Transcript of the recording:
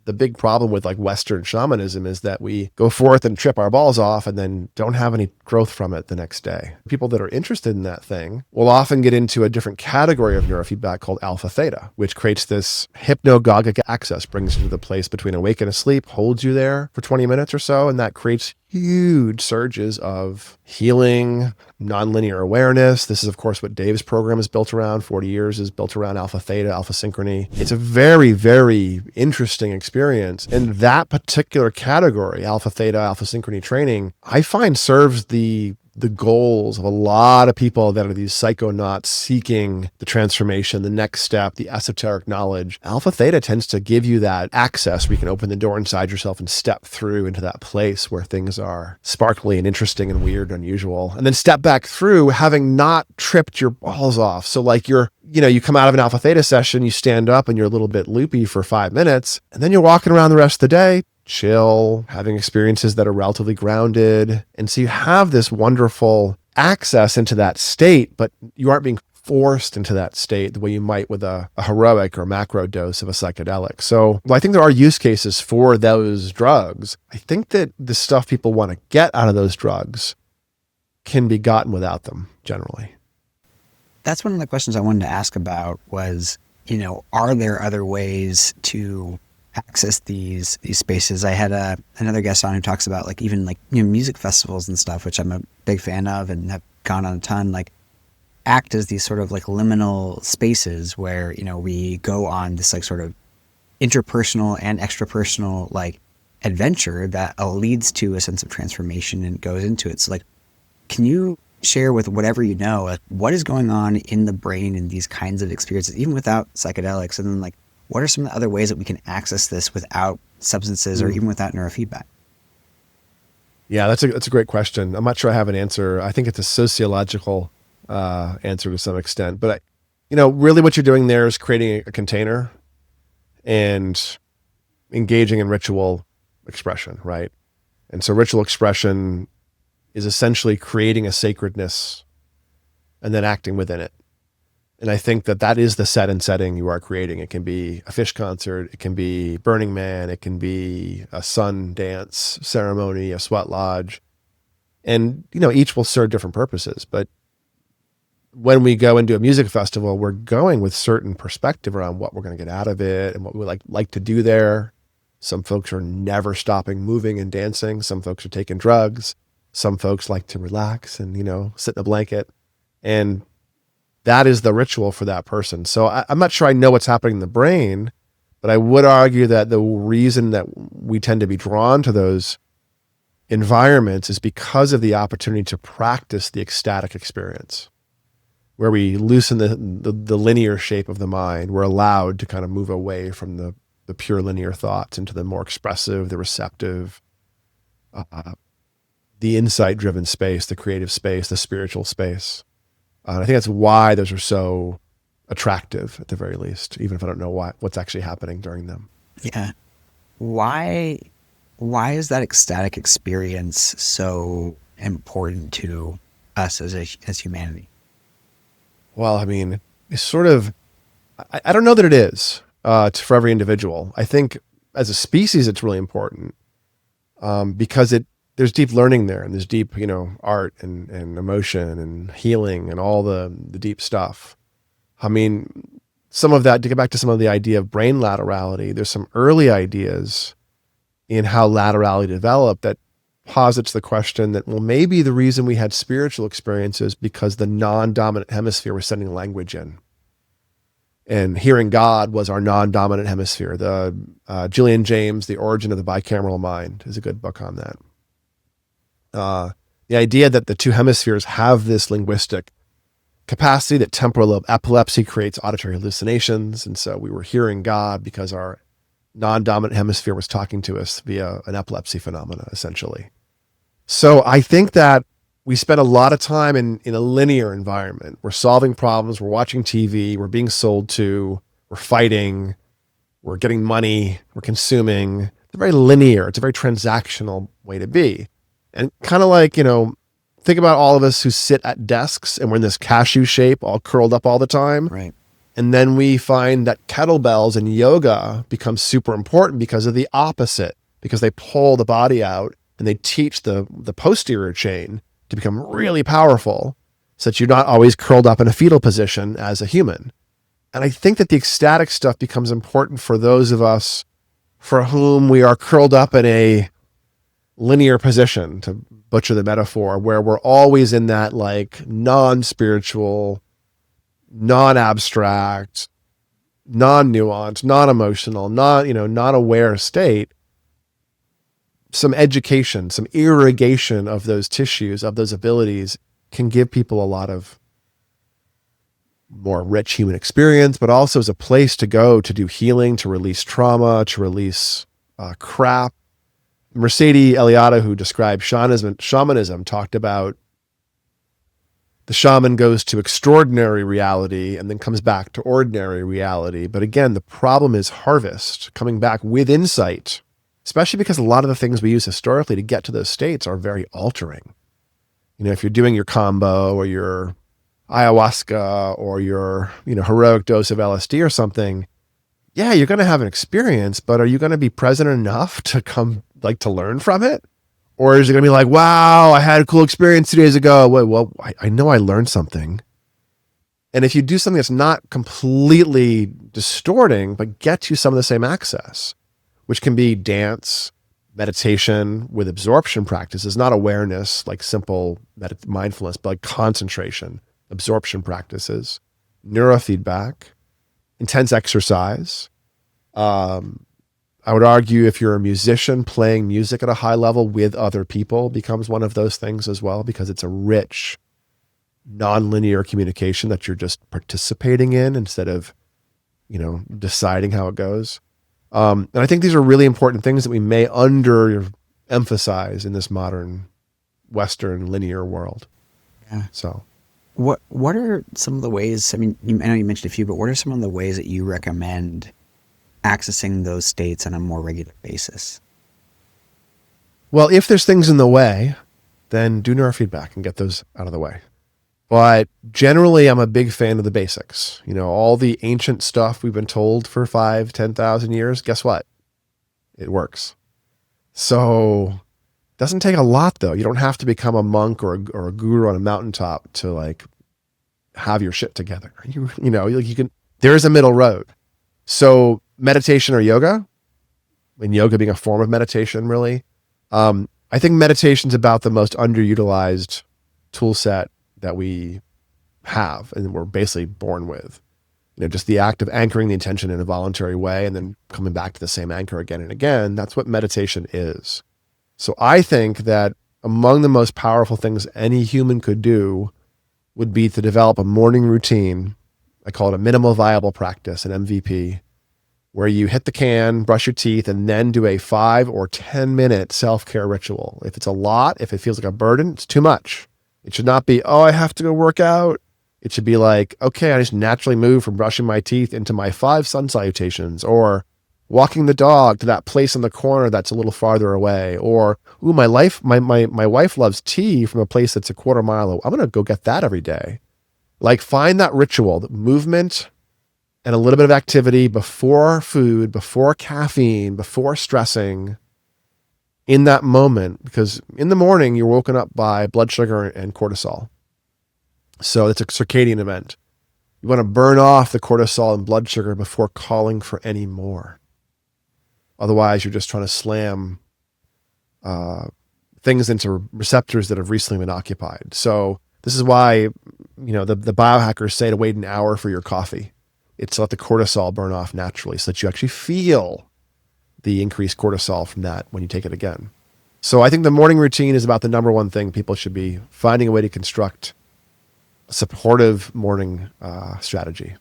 the big problem with like Western shamanism is that we go forth and trip our balls off and then don't have any growth from it the next day. People that are interested in that thing will often get into a different category of neurofeedback called alpha theta, which creates this hypnagogic access, brings you to the place between awake and asleep, holds you there for 20 minutes or so, and that creates huge surges of healing, nonlinear awareness. This is, of course, what Dave's program is built around. 40 years is built around alpha theta, alpha synchrony. It's a very, very interesting experience. And that particular category, alpha theta, alpha synchrony training, I find serves the goals of a lot of people that are these psychonauts seeking the transformation, the next step, the esoteric knowledge. Alpha theta tends to give you that access where you can open the door inside yourself and step through into that place where things are sparkly and interesting and weird and unusual. And then step back through having not tripped your balls off. So like you come out of an alpha theta session, you stand up and you're a little bit loopy for 5 minutes, and then you're walking around the rest of the day, chill, having experiences that are relatively grounded. And so you have this wonderful access into that state, but you aren't being forced into that state the way you might with a heroic or macro dose of a psychedelic. So I think there are use cases for those drugs. I think that the stuff people want to get out of those drugs can be gotten without them generally. That's one of the questions I wanted to ask about was, are there other ways to access these spaces? I had another guest on who talks about like even like music festivals and stuff, which I'm a big fan of and have gone on a ton, like act as these sort of like liminal spaces where we go on this like sort of interpersonal and extrapersonal like adventure that leads to a sense of transformation and goes into it. So like, can you share with whatever like what is going on in the brain in these kinds of experiences, even without psychedelics, and then like what are some of the other ways that we can access this without substances or even without neurofeedback? Yeah, that's a great question. I'm not sure I have an answer. I think it's a sociological answer to some extent, but really what you're doing there is creating a container and engaging in ritual expression, right? And so ritual expression is essentially creating a sacredness and then acting within it. And I think that is the set and setting you are creating. It can be a Phish concert, it can be Burning Man, it can be a sun dance ceremony, a sweat lodge. And, each will serve different purposes. But when we go into a music festival, we're going with certain perspective around what we're going to get out of it and what we like to do there. Some folks are never stopping moving and dancing. Some folks are taking drugs. Some folks like to relax and, sit in a blanket. And that is the ritual for that person. So I'm not sure I know what's happening in the brain, but I would argue that the reason that we tend to be drawn to those environments is because of the opportunity to practice the ecstatic experience, where we loosen the linear shape of the mind. We're allowed to kind of move away from the pure linear thoughts into the more expressive, the receptive, the insight-driven space, the creative space, the spiritual space. I think that's why those are so attractive, at the very least, even if I don't know what's actually happening during them. Yeah. Why is that ecstatic experience so important to us as humanity? Well, I mean, it's sort of, I don't know that it is for every individual. I think as a species, it's really important because there's deep learning there, and there's deep, art and emotion and healing and all the deep stuff. I mean, some of that, to get back to some of the idea of brain laterality, there's some early ideas in how laterality developed that posits the question that, well, maybe the reason we had spiritual experiences because the non-dominant hemisphere was sending language in. And hearing God was our non-dominant hemisphere. Gillian James, The Origin of the Bicameral Mind, is a good book on that. The idea that the two hemispheres have this linguistic capacity, that temporal lobe epilepsy creates auditory hallucinations. And so we were hearing God because our non-dominant hemisphere was talking to us via an epilepsy phenomena, essentially. So I think that we spend a lot of time in a linear environment. We're solving problems, we're watching TV, we're being sold to, we're fighting, we're getting money, we're consuming. It's very linear. It's a very transactional way to be. And kind of like, think about all of us who sit at desks and we're in this cashew shape, all curled up all the time. Right. And then we find that kettlebells and yoga become super important because of the opposite, because they pull the body out and they teach the posterior chain to become really powerful so that you're not always curled up in a fetal position as a human. And I think that the ecstatic stuff becomes important for those of us for whom we are curled up in a linear position, to butcher the metaphor, where we're always in that like non-spiritual, non-abstract, non-nuanced, non-emotional, not aware state. Some education, some irrigation of those tissues, of those abilities, can give people a lot of more rich human experience, but also as a place to go to do healing, to release trauma, to release crap. Mercedes Eliade, who described shamanism, talked about the shaman goes to extraordinary reality and then comes back to ordinary reality. But again, the problem is harvest, coming back with insight, especially because a lot of the things we use historically to get to those states are very altering. If you're doing your combo or your ayahuasca or your, heroic dose of LSD or something, yeah, you're going to have an experience, but are you going to be present enough to to learn from it? Or is it going to be like, wow, I had a cool experience 2 days ago. Well, I know I learned something. And if you do something that's not completely distorting, but gets you some of the same access, which can be dance, meditation with absorption practices, not awareness, like simple mindfulness, but like concentration, absorption practices, neurofeedback, intense exercise. I would argue if you're a musician, playing music at a high level with other people becomes one of those things as well, because it's a rich, nonlinear communication that you're just participating in instead of, deciding how it goes. And I think these are really important things that we may underemphasize in this modern Western linear world. Yeah. So what are some of the ways, I know you mentioned a few, but what are some of the ways that you recommend accessing those states on a more regular basis? Well, if there's things in the way, then do neurofeedback and get those out of the way. But generally, I'm a big fan of the basics. All the ancient stuff we've been told for 5,000, 10,000 years, guess what? It works. So it doesn't take a lot, though. You don't have to become a monk or a guru on a mountaintop to have your shit together. You can, there is a middle road. So meditation or yoga, and yoga being a form of meditation, really. I think meditation's about the most underutilized tool set that we have and we're basically born with. Just the act of anchoring the intention in a voluntary way and then coming back to the same anchor again and again. That's what meditation is. So I think that among the most powerful things any human could do would be to develop a morning routine. I call it a minimal viable practice, an MVP, where you hit the can, brush your teeth, and then do a 5 or 10 minute self-care ritual. If it's a lot, if it feels like a burden, it's too much. It should not be, I have to go work out. It should be like, okay, I just naturally move from brushing my teeth into my 5 sun salutations, or walking the dog to that place in the corner that's a little farther away, or, my wife loves tea from a place that's a quarter mile away. I'm going to go get that every day. Find that ritual, the movement, and a little bit of activity before food, before caffeine, before stressing, in that moment, because in the morning you're woken up by blood sugar and cortisol. So it's a circadian event. You want to burn off the cortisol and blood sugar before calling for any more. Otherwise, you're just trying to slam things into receptors that have recently been occupied. So this is why, the biohackers say to wait an hour for your coffee. It's to let the cortisol burn off naturally so that you actually feel the increased cortisol from that when you take it again. So I think the morning routine is about the number one thing people should be finding a way to construct a supportive morning strategy.